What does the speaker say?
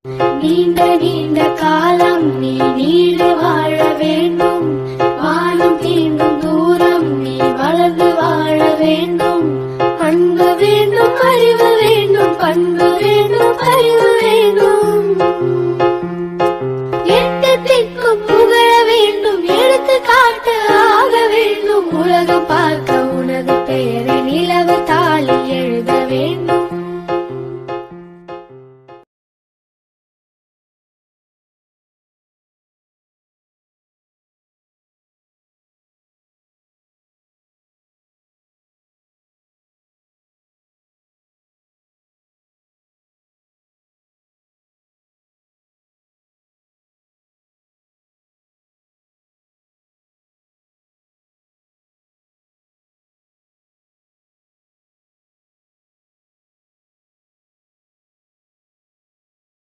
நீண்ட நீண்ட காலம் நீ நீடு வாழ வேண்டும். வானம் தீண்டும் தூரம் நீ வளர்ந்து வாழ வேண்டும். அன்பு வேண்டும், அறிவு வேண்டும், பண்பு வேண்டும், அறிவு வேண்டும்.